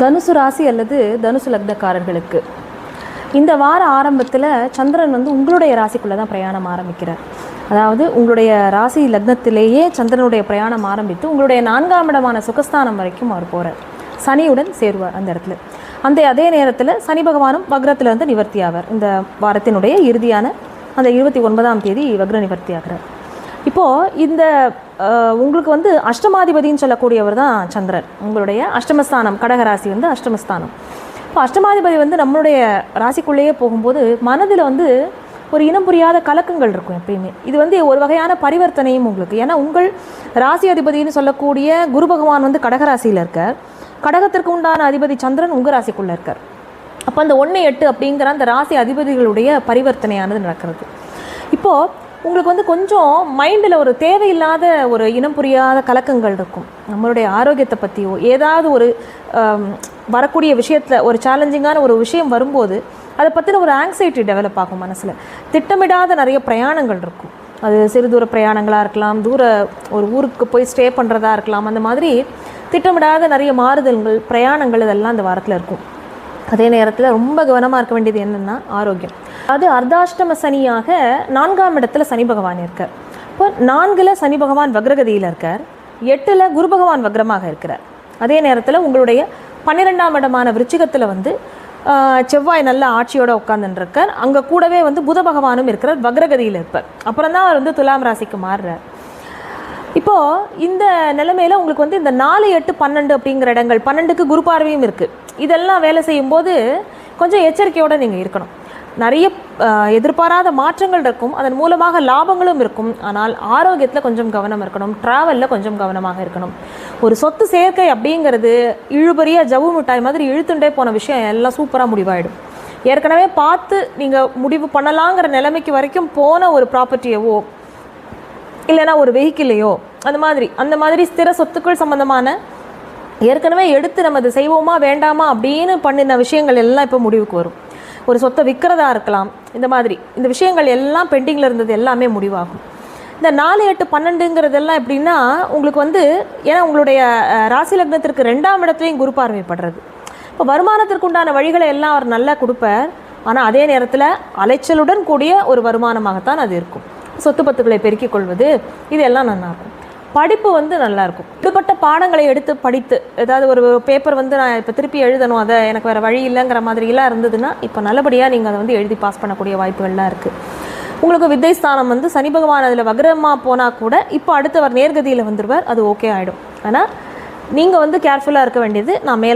தனுசு ராசி அல்லது தனுசு லக்னக்காரர்களுக்கு இந்த வார ஆரம்பத்தில் சந்திரன் உங்களுடைய ராசிக்குள்ளே தான் பிரயாணம் ஆரம்பிக்கிறார். அதாவது உங்களுடைய ராசி லக்னத்திலேயே சந்திரனுடைய பிரயாணம் ஆரம்பித்து உங்களுடைய 4ஆம் இடமான சுகஸ்தானம் வரைக்கும் அவர் போகிறார். சனியுடன் சேருவார் அந்த இடத்துல. அதே நேரத்தில் சனி பகவானும் வக்ரத்திலிருந்து நிவர்த்தி ஆவார். இந்த வாரத்தினுடைய இறுதியான அந்த 29ஆம் தேதி வக்ர நிவர்த்தி ஆகிறார். இப்போது இந்த உங்களுக்கு அஷ்டமாதிபதின்னு சொல்லக்கூடியவர் தான் சந்திரன். உங்களுடைய அஷ்டமஸ்தானம், கடகராசி அஷ்டமஸ்தானம். இப்போ அஷ்டமாதிபதி நம்மளுடைய ராசிக்குள்ளேயே போகும்போது மனதில் ஒரு இனம் புரியாத கலக்கங்கள் இருக்கும் எப்பயுமே. இது ஒரு வகையான பரிவர்த்தனையும் உங்களுக்கு. ஏன்னா உங்கள் ராசி அதிபதினு சொல்லக்கூடிய குரு பகவான் கடகராசியில் இருக்கார். கடகத்திற்கு உண்டான அதிபதி சந்திரன் உங்கள் ராசிக்குள்ளே இருக்கார். அப்போ அந்த 1-8 அப்படிங்கிற அந்த ராசி அதிபதிகளுடைய பரிவர்த்தனையானது நடக்கிறது. இப்போது உங்களுக்கு கொஞ்சம் மைண்டில் ஒரு தேவையில்லாத ஒரு இனம் புரியாத கலக்கங்கள் இருக்கும். நம்மளுடைய ஆரோக்கியத்தை பற்றியோ ஏதாவது ஒரு வரக்கூடிய விஷயத்தில் ஒரு சேலஞ்சிங்கான ஒரு விஷயம் வரும்போது அதை பற்றின ஒரு ஆங்ஸைட்டி டெவலப் ஆகும் மனசில். திட்டமிடாத நிறைய பிரயாணங்கள் இருக்கும். அது சிறு தூர பிரயாணங்களாக இருக்கலாம், ஒரு ஊருக்கு போய் ஸ்டே பண்ணுறதா இருக்கலாம். அந்த மாதிரி திட்டமிடாத நிறைய மாறுதல்கள், பிரயாணங்கள் இதெல்லாம் அந்த வாரத்தில் இருக்கும். அதே நேரத்தில் ரொம்ப கவனமாக இருக்க வேண்டியது என்னென்னா ஆரோக்கியம். அது அர்த்தாஷ்டம சனியாக 4ஆம் இடத்துல சனி பகவான் இருக்கார். இப்போ 4ல் சனி பகவான் வக்ரகதியில் இருக்கார், 8ல் குரு பகவான் வக்ரமாக இருக்கிறார். அதே நேரத்தில் உங்களுடைய 12ஆம் இடமான விருச்சிகத்தில் செவ்வாய் நல்ல ஆட்சியோடு உட்காந்துருக்கார். அங்கே கூடவே புத பகவானும் இருக்கிறார், வக்ரகதியில் இருப்பார். அப்புறம் தான் அவர் துலாம் ராசிக்கு மாறுறார். இப்போது இந்த நிலைமையில் உங்களுக்கு இந்த 4, 8, 12 அப்படிங்கிற இடங்கள், 12க்கு குரு பார்வையும் இருக்குது. இதெல்லாம் வேலை செய்யும்போது கொஞ்சம் எச்சரிக்கையோடு நீங்கள் இருக்கணும். நிறைய எதிர்பாராத மாற்றங்கள் இருக்கும், அதன் மூலமாக லாபங்களும் இருக்கும். ஆனால் ஆரோக்கியத்தில் கொஞ்சம் கவனம் இருக்கணும், ட்ராவலில் கொஞ்சம் கவனமாக இருக்கணும். ஒரு சொத்து சேர்க்கை அப்படிங்கிறது இழுபறியாக ஜவ்வு மிட்டாய் மாதிரி இழுத்துண்டே போன விஷயம் எல்லாம் சூப்பராக முடிவாயிடும். ஏற்கனவே பார்த்து நீங்கள் முடிவு பண்ணலாங்கிற நிலைமைக்கு வரைக்கும் போன ஒரு ப்ராப்பர்ட்டியவோ இல்லைனா ஒரு வெஹிக்கிளையோ அந்த மாதிரி ஸ்திர சொத்துக்கள் சம்மந்தமான ஏற்கனவே எடுத்து நம்ம அதை செய்வோமா வேண்டாமா அப்படின்னு பண்ணின விஷயங்கள் எல்லாம் இப்போ முடிவுக்கு வரும். ஒரு சொத்தை விற்கிறதா இருக்கலாம். இந்த விஷயங்கள் எல்லாம் பெண்டிங்கில் இருந்தது எல்லாமே முடிவாகும். இந்த 4, 8, 12ங்கிறதெல்லாம் எப்படின்னா உங்களுக்கு ஏன்னா உங்களுடைய ராசி லக்னத்திற்கு 2ஆம் இடத்துலையும் குரு பார்வைப்படுறது. இப்போ வருமானத்திற்கு உண்டான வழிகளை எல்லாம் அவர் நல்லா கொடுப்பார். ஆனால் அதே நேரத்தில் அலைச்சலுடன் கூடிய ஒரு வருமானமாகத்தான் அது இருக்கும். சொத்து பத்துக்களை பெருக்கிக் கொள்வது இதெல்லாம் நல்லாயிருக்கும். படிப்பு நல்லாயிருக்கும். விடுபட்ட பாடங்களை எடுத்து படித்து ஏதாவது ஒரு பேப்பர் நான் இப்போ திருப்பி எழுதணும், அதை எனக்கு வேறு வழி இல்லைங்கிற மாதிரிலாம் இருந்ததுன்னா இப்போ நல்லபடியாக நீங்கள் அதை எழுதி பாஸ் பண்ணக்கூடிய வாய்ப்புகள்லாம் இருக்குது. உங்களுக்கு வித்தை ஸ்தானம் சனி பகவான் அதில் வக்ரமாக போனால் கூட இப்போ அடுத்தவர் நேர்கதியில் வந்துடுவார், அது ஓகே ஆகிடும். ஆனால் நீங்கள் கேர்ஃபுல்லாக இருக்க வேண்டியது நான் மேலே